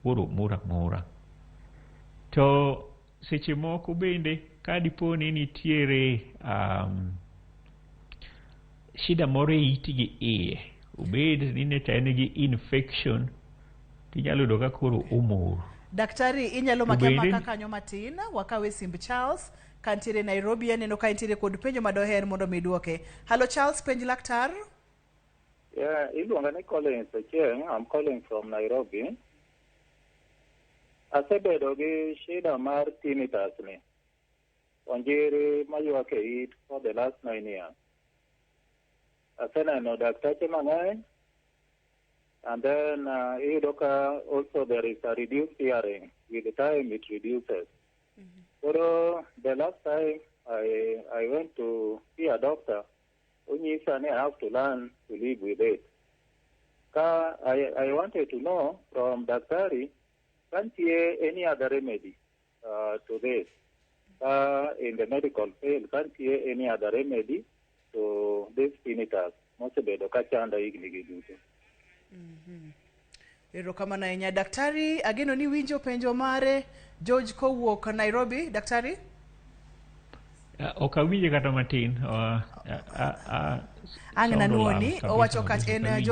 oro mora to seche moko bende ka dipo ni nitiere shida moro e iti gi iye obed ni ne en gi infection tinyalo yudo ka koro omor. Daktari, inyalo makia maka kanyo matin wakawe simb Charles kantiere Nairobi aneno ka intiere kod penjo madoher mondo miduoke. Hello Charles, Penj Laktar. Yeah, iluonga ni Collins Ochieng. I'm calling from Nairobi. Asebedo gi shida mar tinnitus ni. Onjiri mayuak e it for the last 9 years. Aseneno daktache mang'eny. And then also there is a reduced hearing. With the time it reduces. So the last time I went to see a doctor, I have to learn to live with it. I wanted to know from Daktari, can't see any other remedy to this? In the medical field, can't see any other remedy to this tinnitus? Mosebedo kachanda igni duto. Erokamano ahinya Daktari, ageno ni winjo penjo mare George kowuok Nairobi. Daktari? Ok awinje kata matin. Ang'na nuoni owacho kata en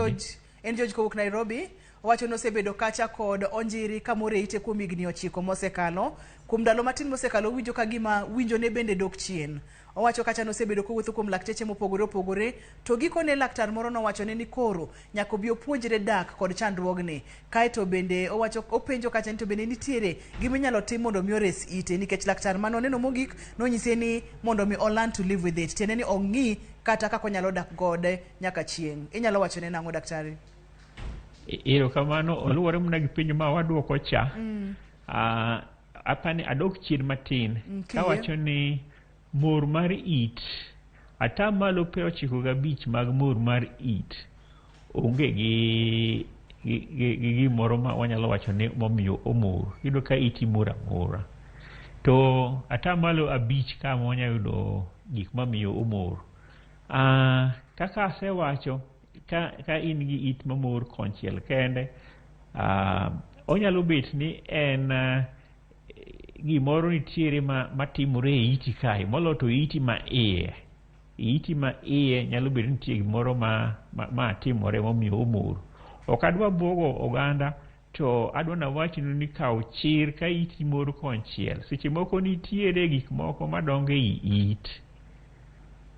George kowuok Nairobi. Owacho nosebedo kacha kod onjiri kamore ite kuom higni 9 mosekalo. Kuom ndalo matin mosekalo winjo ka gima winjo ne bende dok chien. Owacho kacha nosebedo kowuotho kuom lakteche mopogore opogore to gikone laktar moro nowacho ne ni koro nyaka obi opuonjre dak kod chandruogni. Kaeto bende owacho openjo kacha ni to bende nitiere gima inyalo tim mondo mi ores ite nikech laktar mano neno mogik nonyise ni mondo mi learn to live with it. Tiende ni ong'i kata kako nyalo dak gode nyaka chieng'. Inyalo wacho ne nang'o Daktari? Erokamano oluwore mana gi penjo ma waduoko cha. Apani adok chien matin kawacho ni mor mar it atamalo 95 mag mor mar it onge gi gimoro ma wanyalo wacho ni momiyo omor. Yudo ka iti mor amora to atamalo 5 ka wanyalo yudo gik mamiyo omor. Kaka asewacho ka in gi it mamor konchiel kende onyalo bet ni en gimoro nitiere matimore e iti kae molo to iti ma iye nyalo bedo nitie gimoro ma timore momiyo omor. Ok adwa buogo oganda to adwa nawachnu ni kaw chir ka iti mor konchiel. Seche moko nitiere gik moko madongo e it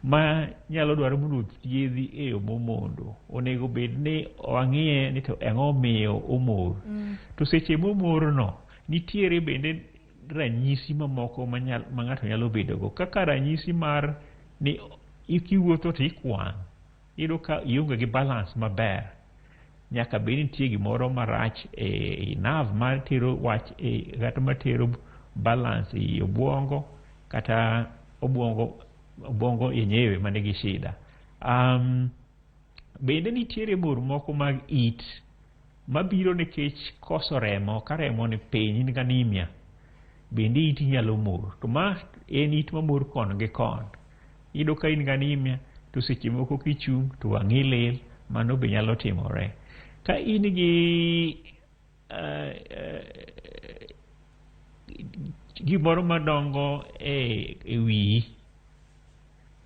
ma nyalo dwaro mondo thiedhi e yo momondo. Onego bed ni wang'iye ni to ang'o miyo omor. To seche momorno nitiere bende ranyisi mamoko ma ng'ato nyalo bedogo kaka ranyisi mar ni ikiwuotho to ikwang'. Iyudo ka ionge gi balance maber. Nyaka bed nitie gimoro marach e nerve matero wach kata matero balance e obwongo kata obwongo yenyewe manigi shida. Bende nitiere mor moko mag it mabiro nikech koso remo ka remo ni piny in anemia. Bende it nyalo mor to ma en it mamor kon gi kon. Iyudo ka in anemia to seche moko kichung' to wang'i lil, mano be nyalo timore. Ka in gi gimoro madongo e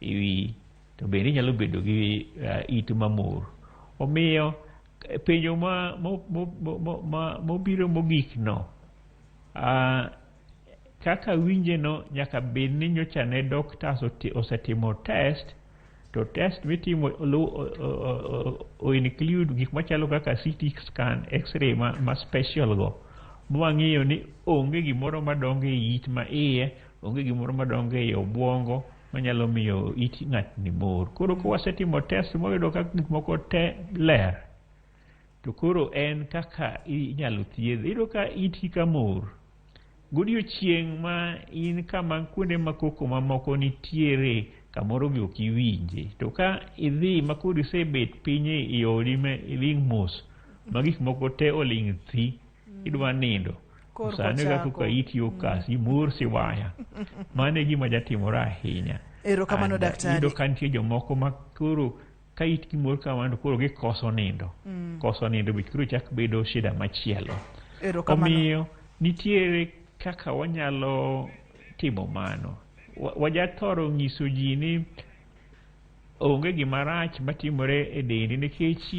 wi to bende nyalo bedo gi it mamor. Omiyo penjo mobiro mogik no kaka winje no nyaka bed ni nyocha ne doctors osetimo test to test mitimo o include gik machalo kaka CT scan, X-ray ma special go mwang'iyo ni onge gimoro madongo e it ma iye, onge gimoro madongo e obwongo manyalo miyo it ng'atni mor. Koro kwasetimo test moyudo ka gik moko te ler to koro en kaka inyalo thiedh. Iyudo ka iti ka mor godiochieng' ma in kama kuonde makoko mamoko nitiere kamoro be ok iwinje to ka idhi ma koro isebet piny e odi ma iling' mos ma gik moko te oling' thi idwa nindo sani kaka iti okasi mor siwaya. Mano e gima jatimore ahinya. Erokamano Daktari. Iyudo ka nitie jomoko ma koro ka itgi mor kamano koro gikoso nindo. Koso nindo bich koro chak bedo shida machielo. Omiyo nitiere kaka wanyalo timo mano. Wajathoro nyiso ji ni onge gima rach matimore e dendi nikech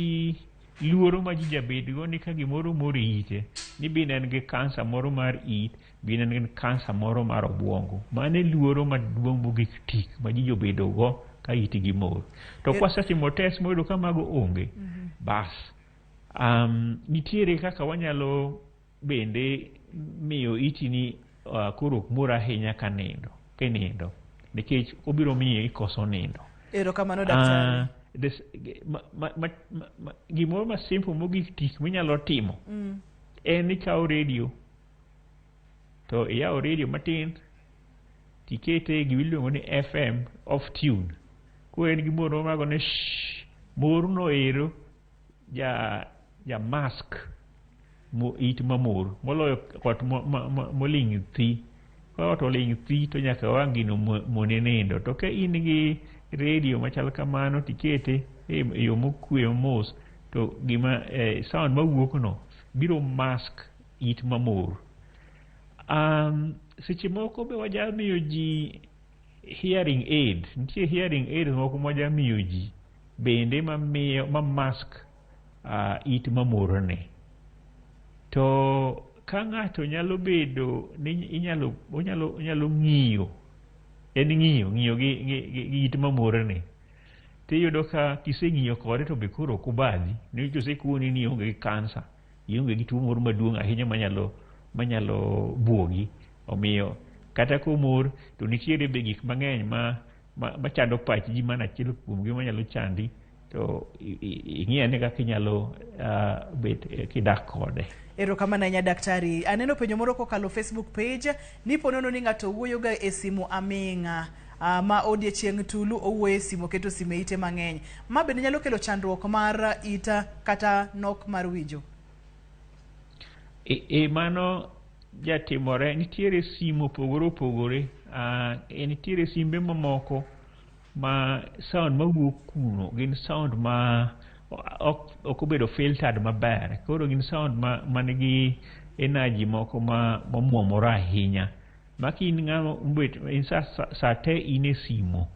luoro ma ji jabedgo ni ka gimoro mori ite ni bende en gi kansa moro mar it, bende en gi kansa moro mar obwongo. Mano e luoro maduong' mogik tik ma ji jobedogo ka itgi mor. To kwasetimo test moyudo ka mago onge, bas nitiere kaka wanyalo bende miyo itini koro ok mor ahinya kinindo nikech obiro miyo ikoso nindo. Erokamano daktari. Gimoro ma simple mogik tik minyalo timo en ni ikawo redio to iyawo redio matin tikete gimiluongo ni FM off tune. Ko en gimoro mago ni morno ero ja mask it mamor moloyo kot moling' thi. Kot oling' thi to nyaka wang' gino mone nindo. To ka in gi redio machal kamano tikete e yo mokwe mos to gima sound mawuok no biro mask it mamor. Seche moko be waja miyo ji hearing aid. Nitie hearing aid moko waja miyo ji bende ma mask it mamor ne. To ka ng'ato nyalo bedo ni onyalo ng'iyo gi it mamor ne. Tiyudo ka kiseng'iyo kode to be koro ok obadhi ni osekoni ni onge gi kansa, ionge gi tuo moro maduong' ahinya manyalo buogi. Omiyo kata komor to nitiere be gik mang'eny machando pach ji mana achiel kuomgi manyalo chandi to ing'iyane kaka inyalo bet kidak kode. Erokamano ahinya daktari. Aneno penjo moro kokalo Facebook page ni ponono ni ng'ato wuoyoga e simu aming'a ma odiechieng' tulu owuoyo e simu keto simu ite mang'eny. Ma bende nyalo kelo chandruok mar ita kata nok mar winjo. Mano jatimore. Nitiere simu opogore. Nitiere simbe mamoko ma sound mawuok kuno gin sound ma ok obedo filtered maber. Koro gin sound manigi energy moko mamuomore ahinya. Maki in ng'ama ubet sa te in e simu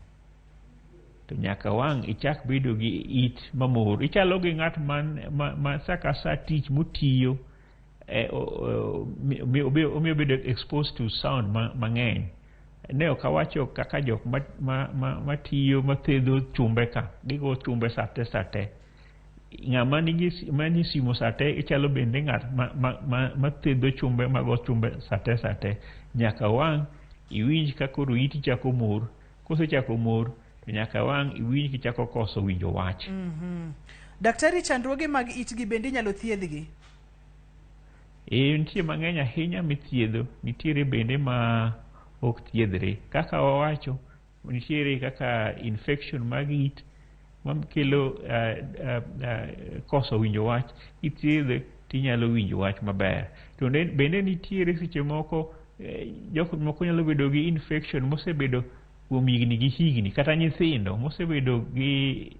to nyaka wang' ichak bedo gi it mamor. Ichalo gi ng'at ma saka sa tich motiyo omiyo bedo exposed to sound mang'eny. Ne ok awacho kaka jok matiyo mathedho chumbe ka gigo chumbe sate. Ng'ama nigi simu sate ichalo bende ng'at mathedho chumbe mago chumbe sate. Nyaka wang' iwinj ka koro iti chako mor. Kosechako mor to nyaka wang' iwinj kichako koso winjo wach. Daktari, chandruoge mag itgi bende nyalo thiedhgi? Nitie mang'eny ahinya mithiedho. Nitiere bende ma ok thiedhre. Kaka wawacho, nitiere kaka infection mag it makelo koso winjo wach. Ithiedhe tinyalo winjo wach maber. To bende nitiere seche moko jok moko nyalo bedo gi infection mosebedo kuom higni gi higni, kata nyithindo mosebedo gi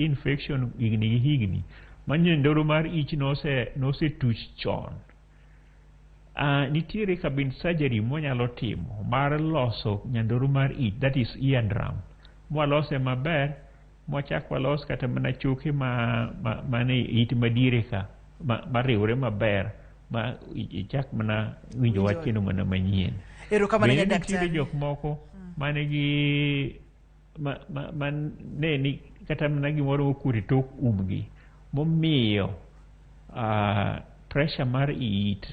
infection higni gi higni ma nyandoro mar ich nosetuch chon. Nitiere kabind surgery mwanyalo timo mar loso nyandoro mar ich, that is ear drum. Mwalose maber, mwachak walos kata mana choke mane it madiere ka mariwre maber ma ichak mana winjo wach kendo mana manyien. Erokamano ne daktari. Nitiere jok moko manigi ni kata mana gimoro mokure tok umgi momiyo pressure mar it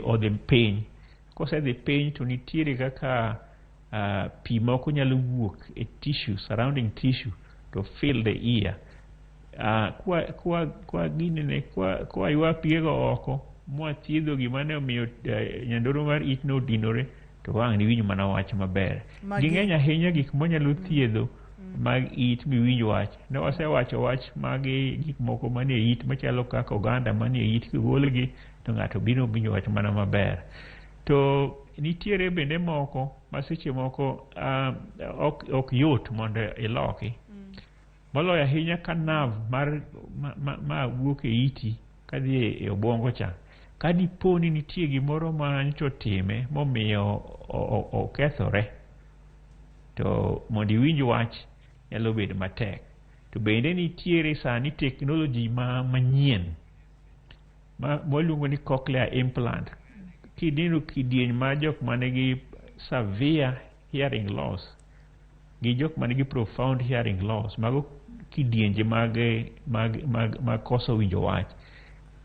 odhi piny. Kosedhi piny to nitiere kaka pi moko nyalo wuok e tissue, surrounding tissue to fill the ear. Kwa ywa pigego oko mwathiedho gima ne omiyo nyandoro mar it no dinore to wang' ni winjo mana wach maber. Ging'eny ahinya gik manyalo thiedho mag it miwinjo wach. Ne wasewacho wach mag gik moko manie it machalo kaka oganda manie it kigolgi to ng'ato biro winjo wach mana maber. To nitiere bende moko masiche moko ok yot mondo iloki. Moloyo ahinya ka nav ma wuok e iti kadhi e obwongo cha. Ka dipo ni nitie gimoro ma nyocha time momiyo okethore, to mondo iwinj wach nyalo bedo matek. To bende nitiere sani teknoloji manyien mwaluongo ni cochlear implant. Kidino kidieny ma jok manigi severe hearing loss gi jok manigi profound hearing loss, mago kidienje mag koso winjo wach,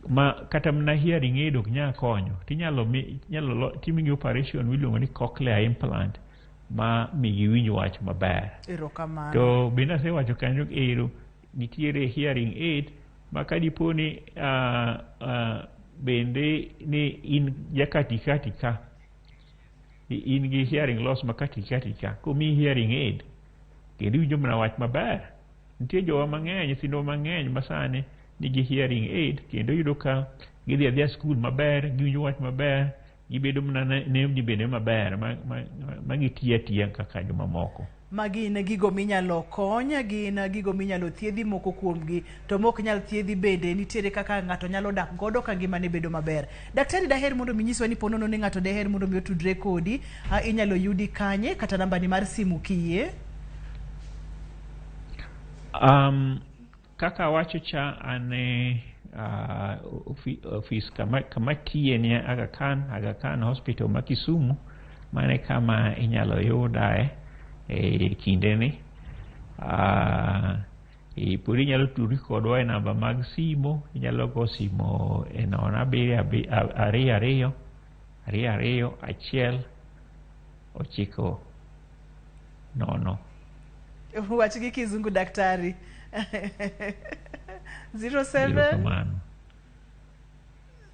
ma kata mana hearing aid ok nyal konyo, tinyalo timigi operation miluongo ni cochlear implant ma migi winj wach maber. To bende asewacho kanyo nitiere hearing aid ma kadipo ni bende ni in jakatikati ka, in gi hearing loss ma katikati ka, komi hearing aid kendo winjo mana wach maber. Nitie jowa mang'eny, nyithindo mang'eny masani nigi hearing aid kendo yudo ka gidhi adhiya skul maber, giwinjo wach maber, gibedo mana nembni bende maber ma gitiyo atiya kaka jomamoko. Magin gigo minyalo kony, gin gigo minyalo thiedhi moko kuomgi, to mok nyal thiedhi bende nitiere kaka ng'ato nyalo dak godo ka ngimane bedo maber. Daktari, daher mondo minyiswa ni ponono ni ng'ato daher mondo mi otudre kodi, inyalo yudi kanye kata namba ni mar simu kiyie? Kaka wacho cha ane office kama tiye ni Aga Khan Hospital ma Kisumu, mane kama inyalo yudae kindeni. Puri inyalo tudri kodwa e namba mag simo, inyalo go simo e 07222190. Wach gi kizungu daktari. 07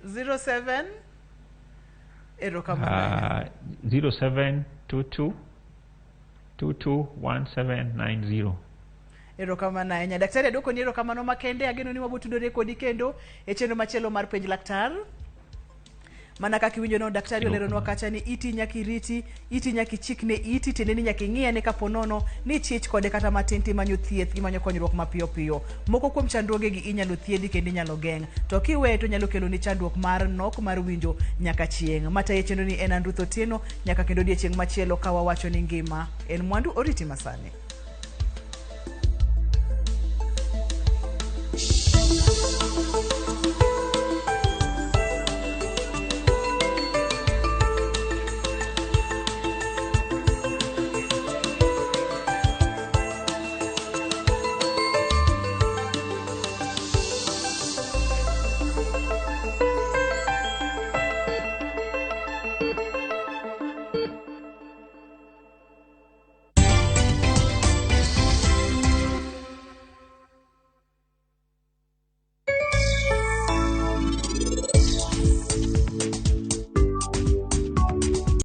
0722221790. Erokamano ahinya daktari, adwoko ni erokamano makende. Ageno ni wabotudore kodi kendo e chenro machielo mar Penj Laktar. Mana kaka iwinjo no daktari oleronwa kacha ni iti nyaki riti, iti nyaki chikne iti, tende ni nyaki ng'iyane kapo nono ni chich kode kata matin manyo thieth imanyo konyruok mapiyo piyo. Moko kuom chandruoge gi inyalo thiedhi kendo inyalo geng'. To kiwe to nyalo kelo ni chandruok mar nok mar winjo nyaka chieng'. Mata ye chenro ni en Andruth Otieno, nyaka kendo odiechieng' machielo ka wawacho ni ngima en mwandu, oriti masani.